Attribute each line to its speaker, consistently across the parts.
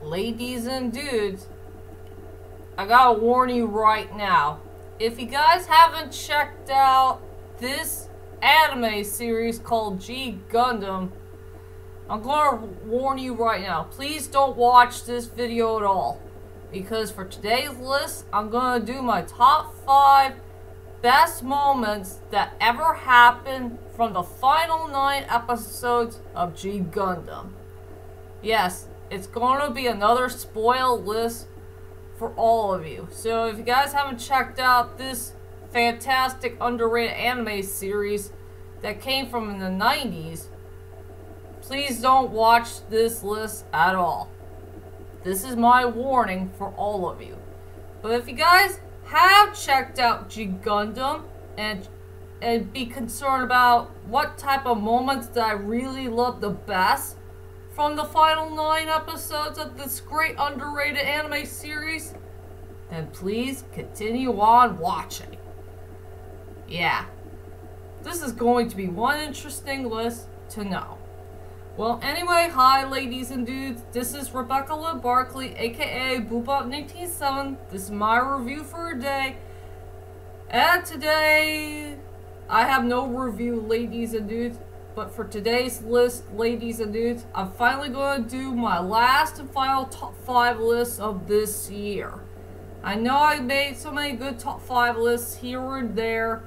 Speaker 1: Ladies and dudes, I gotta warn you right now. If you guys haven't checked out this anime series called G Gundam, I'm gonna warn you right now. Please don't watch this video at all. Because for today's list, I'm gonna do my top 5 best moments that ever happened from the final 9 episodes of G Gundam. Yes, it's gonna be another spoil list for all of you. So if you guys haven't checked out this fantastic underrated anime series that came from in the 90s, please don't watch this list at all. This is my warning for all of you. But if you guys have checked out G Gundam and be concerned about what type of moments that I really love the best from the final 9 episodes of this great underrated anime series, then please continue on watching. Yeah, this is going to be one interesting list to know. Well, anyway, hi ladies and dudes, this is Rebecca Lynn Barkley, aka Boobop187. This is my review for today. And today, I have no review, ladies and dudes. But for today's list, ladies and dudes, I'm finally going to do my last and final top 5 lists of this year. I know I made so many good top 5 lists here and there.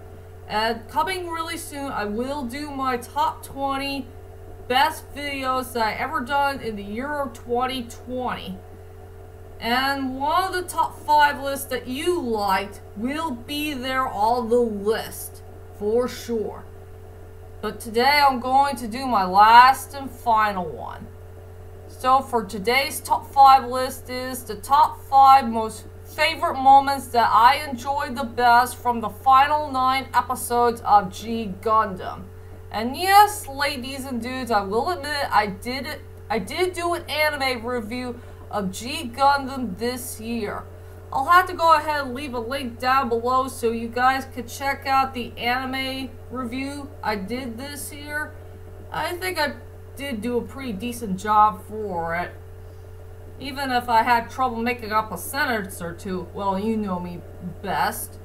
Speaker 1: And coming really soon, I will do my top 20 best videos that I ever done in the year of 2020. And one of the top 5 lists that you liked will be there on the list, for sure. But today I'm going to do my last and final one. So for today's top 5 list is the top 5 most favorite moments that I enjoyed the best from the final 9 episodes of G Gundam. And yes, ladies and dudes, I will admit I did do an anime review of G Gundam this year. I'll have to go ahead and leave a link down below so you guys can check out the anime review I did this year. I think I did do a pretty decent job for it. Even if I had trouble making up a sentence or two, well, you know me best.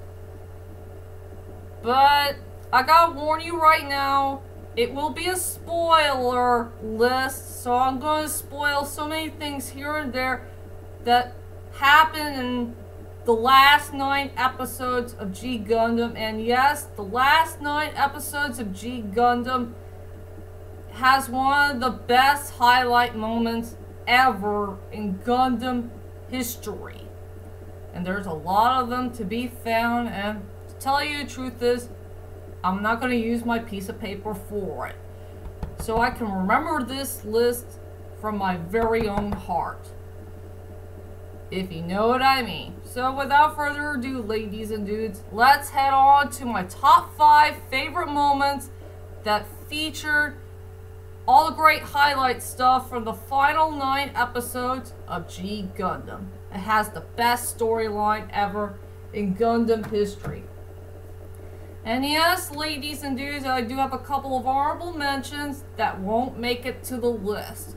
Speaker 1: But I gotta warn you right now, it will be a spoiler list, so I'm going to spoil so many things here and there that happened in the last 9 episodes of G Gundam. And yes, the last 9 episodes of G Gundam has one of the best highlight moments ever in Gundam history. And there's a lot of them to be found, and to tell you the truth is, I'm not going to use my piece of paper for it. So I can remember this list from my very own heart, if you know what I mean. So without further ado, ladies and dudes, let's head on to my top 5 favorite moments that featured all the great highlight stuff from the final 9 episodes of G Gundam. It has the best storyline ever in Gundam history. And yes, ladies and dudes, I do have a couple of honorable mentions that won't make it to the list.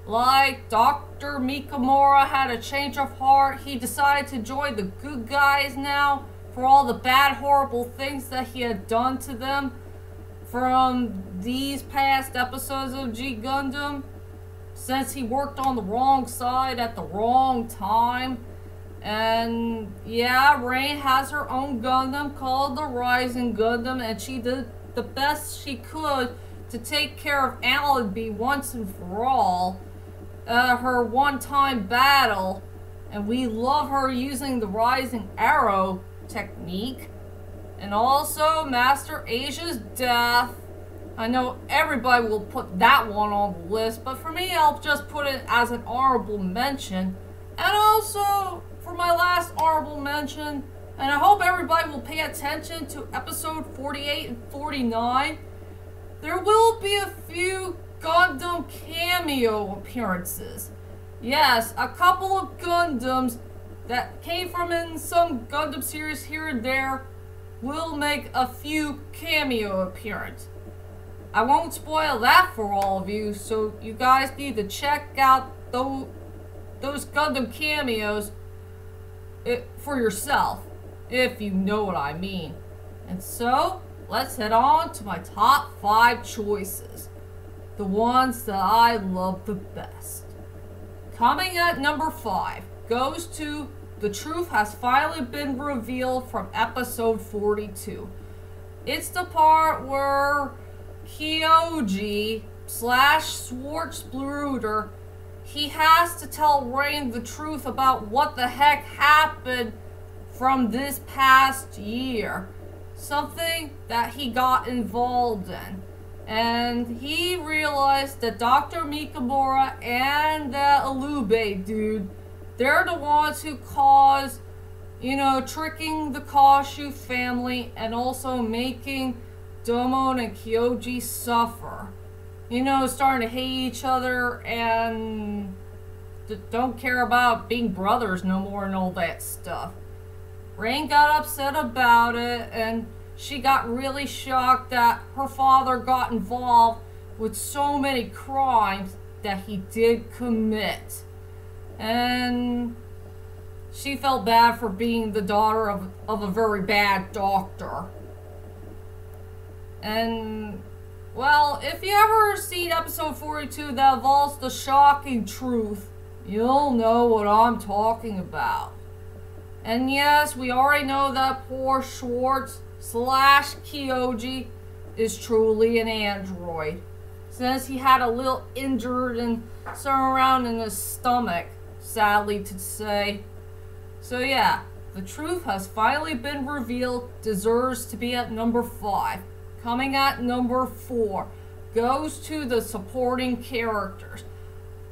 Speaker 1: Like, Dr. Mikamura had a change of heart. He decided to join the good guys now for all the bad, horrible things that he had done to them from these past episodes of G Gundam. Since he worked on the wrong side at the wrong time. And yeah, Rain has her own Gundam called the Rising Gundam, and she did the best she could to take care of Allenby once and for all. Her one-time battle, and we love her using the Rising Arrow technique. And also Master Asia's death. I know everybody will put that one on the list, but for me, I'll just put it as an honorable mention. And also, for my last honorable mention, and I hope everybody will pay attention to episode 48 and 49, there will be a few Gundam cameo appearances. Yes, a couple of Gundams that came from in some Gundam series here and there will make a few cameo appearances. I won't spoil that for all of you, so you guys need to check out those Gundam cameos for yourself, if you know what I mean. And so, let's head on to my top 5 choices. The ones that I love the best. Coming at number 5 goes to The Truth Has Finally Been Revealed from episode 42. It's the part where Kyoji / Schwarzbruder, he has to tell Rain the truth about what the heck happened from this past year. Something that he got involved in. And he realized that Dr. Mikamura and that Alube dude, they're the ones who caused, you know, tricking the Kashu family and also making Domon and Kyoji suffer. You know, starting to hate each other and don't care about being brothers no more and all that stuff. Rain got upset about it, and she got really shocked that her father got involved with so many crimes that he did commit. And she felt bad for being the daughter of a very bad doctor. And, well, if you ever seen episode 42 that involves the shocking truth, you'll know what I'm talking about. And yes, we already know that poor Schwartz / Kyoji is truly an android, since he had a little injured and something around in his stomach, sadly to say. So yeah, The Truth Has Finally Been Revealed deserves to be at number 5. Coming at number 4 goes to the supporting characters.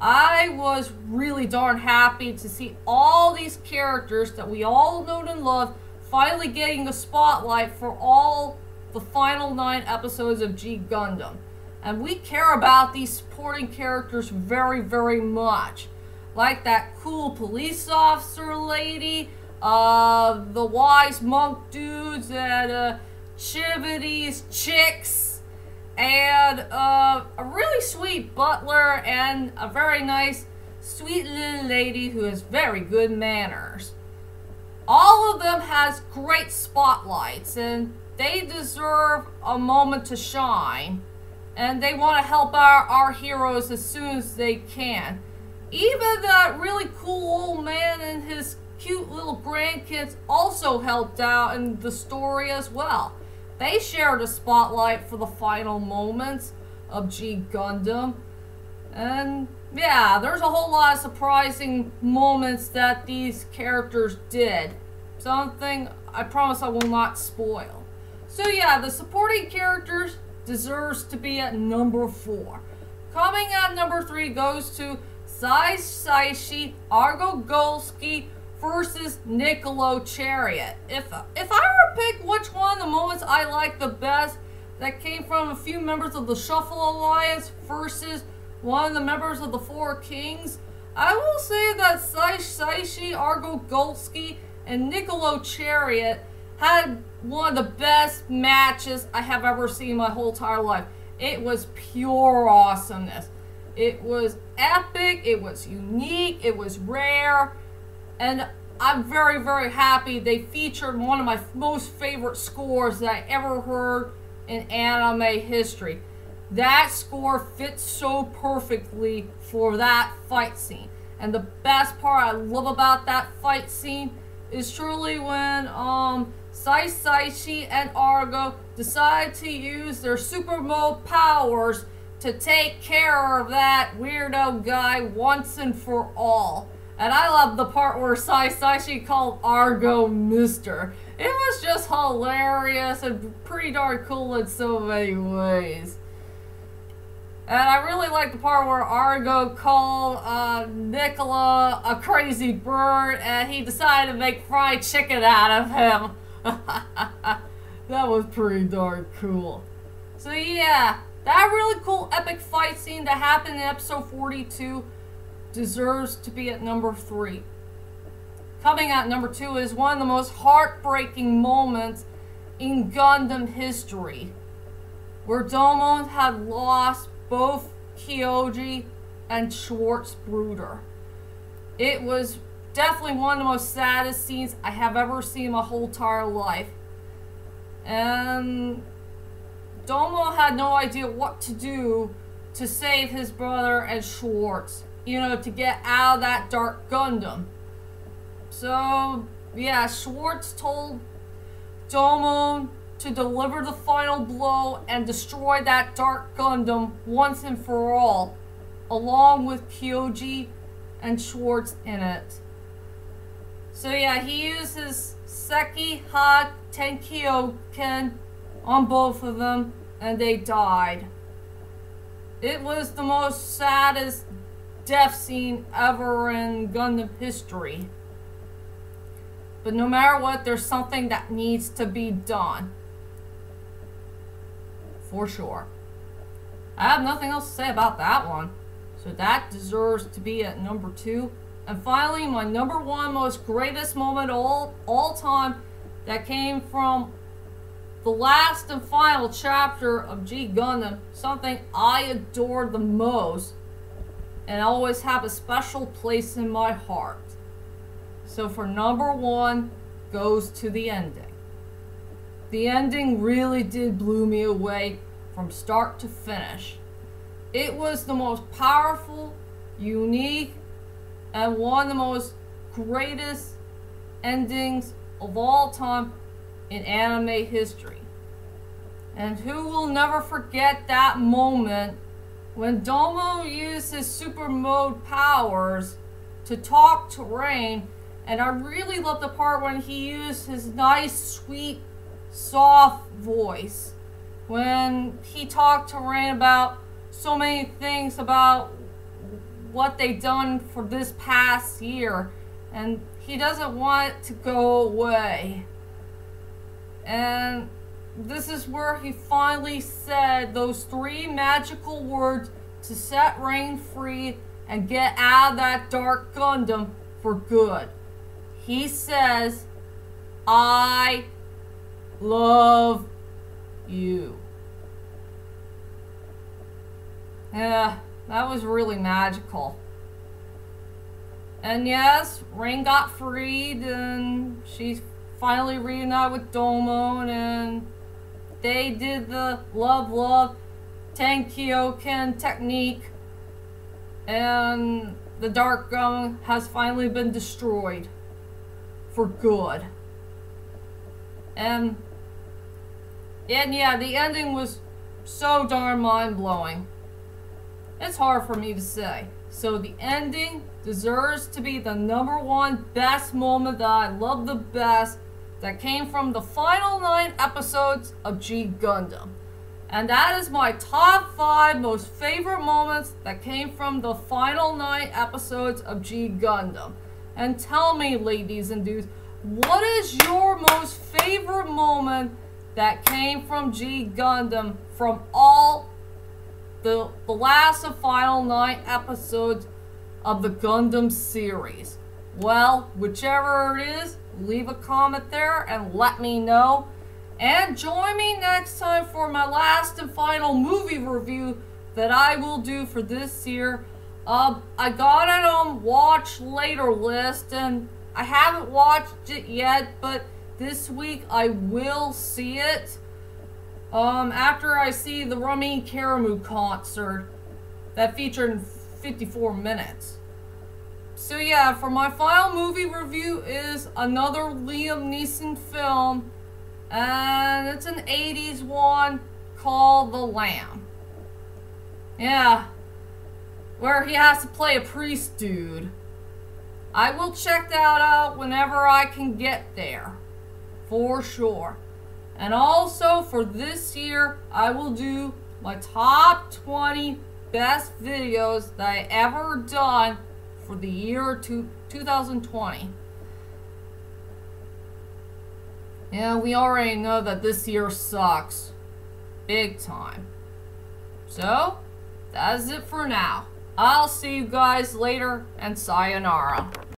Speaker 1: I was really darn happy to see all these characters that we all know and love finally getting the spotlight for all the final 9 episodes of G Gundam. And we care about these supporting characters very, very much. Like that cool police officer lady, the wise monk dudes, and Chivity's chicks, and a really sweet butler, and a very nice, sweet little lady who has very good manners. All of them has great spotlights, and they deserve a moment to shine, and they want to help our heroes as soon as they can. Even that really cool old man and his cute little grandkids also helped out in the story as well. They shared a spotlight for the final moments of G Gundam. And yeah, there's a whole lot of surprising moments that these characters did. Something I promise I will not spoil. So yeah, the supporting characters deserves to be at number 4. Coming at number 3 goes to Saishi Argo Golski versus Niccolo Chariot. If I were to pick which one of the moments I like the best that came from a few members of the Shuffle Alliance versus one of the members of the Four Kings, I will say that Saishi Argo Golski and Niccolo Chariot had one of the best matches I have ever seen in my whole entire life. It was pure awesomeness. It was epic, it was unique, it was rare, and I'm very, very happy they featured one of my most favorite scores that I ever heard in anime history. That score fits so perfectly for that fight scene. And the best part I love about that fight scene is truly when Saishi and Argo decide to use their super mode powers to take care of that weirdo guy once and for all. And I love the part where Saishi called Argo Mister. It was just hilarious and pretty darn cool in so many ways. And I really like the part where Argo called Nicola a crazy bird and he decided to make fried chicken out of him. That was pretty darn cool. So yeah, that really cool epic fight scene that happened in episode 42 deserves to be at number 3. Coming at number 2 is one of the most heartbreaking moments in Gundam history, where Domon had lost both Kyoji and Schwarzbruder. It was definitely one of the most saddest scenes I have ever seen in my whole entire life. And Domo had no idea what to do to save his brother and Schwartz, you know, to get out of that Dark Gundam. So, yeah, Schwartz told Domo to deliver the final blow and destroy that Dark Gundam once and for all, along with Kyoji and Schwartz in it. So yeah, he used his Seki Ha Tenkyoken on both of them, and they died. It was the most saddest death scene ever in Gundam history. But no matter what, there's something that needs to be done. For sure. I have nothing else to say about that one. So that deserves to be at number 2. And finally, my number 1 most greatest moment all time that came from the last and final chapter of G Gundam. Something I adored the most and always have a special place in my heart. So for number 1 goes to the ending. The ending really did blow me away from start to finish. It was the most powerful, unique, and one of the most greatest endings of all time in anime history. And who will never forget that moment when Domo used his super mode powers to talk to Rain. And I really love the part when he used his nice, sweet, soft voice when he talked to Rain about so many things about what they've done for this past year, and he doesn't want it to go away. And this is where he finally said those 3 magical words to set Rain free and get out of that Dark Gundam for good. He says, "I love you." Yeah, that was really magical. And yes, Rain got freed and she finally reunited with Domo, and they did the love Tenkyoken technique, and the Dark Gundam has finally been destroyed for good. And yeah, the ending was so darn mind-blowing. It's hard for me to say. So the ending deserves to be the number 1 best moment that I love the best that came from the final 9 episodes of G Gundam. And that is my top 5 most favorite moments that came from the final 9 episodes of G Gundam. And tell me, ladies and dudes, what is your most favorite moment that came from G Gundam from all the last and final 9 episodes of the Gundam series? Well, whichever it is, leave a comment there and let me know. And join me next time for my last and final movie review that I will do for this year. I got it on watch later list and I haven't watched it yet, but this week I will see it. After I see the Rami Karamu concert that featured 54 minutes. So yeah, for my final movie review is another Liam Neeson film, and it's an 80s one called The Lamb. Yeah, where he has to play a priest dude. I will check that out whenever I can get there, for sure. And also for this year, I will do my top 20 best videos that I ever done for the year 2020. Yeah, we already know that this year sucks. Big time. So, that is it for now. I'll see you guys later, and sayonara.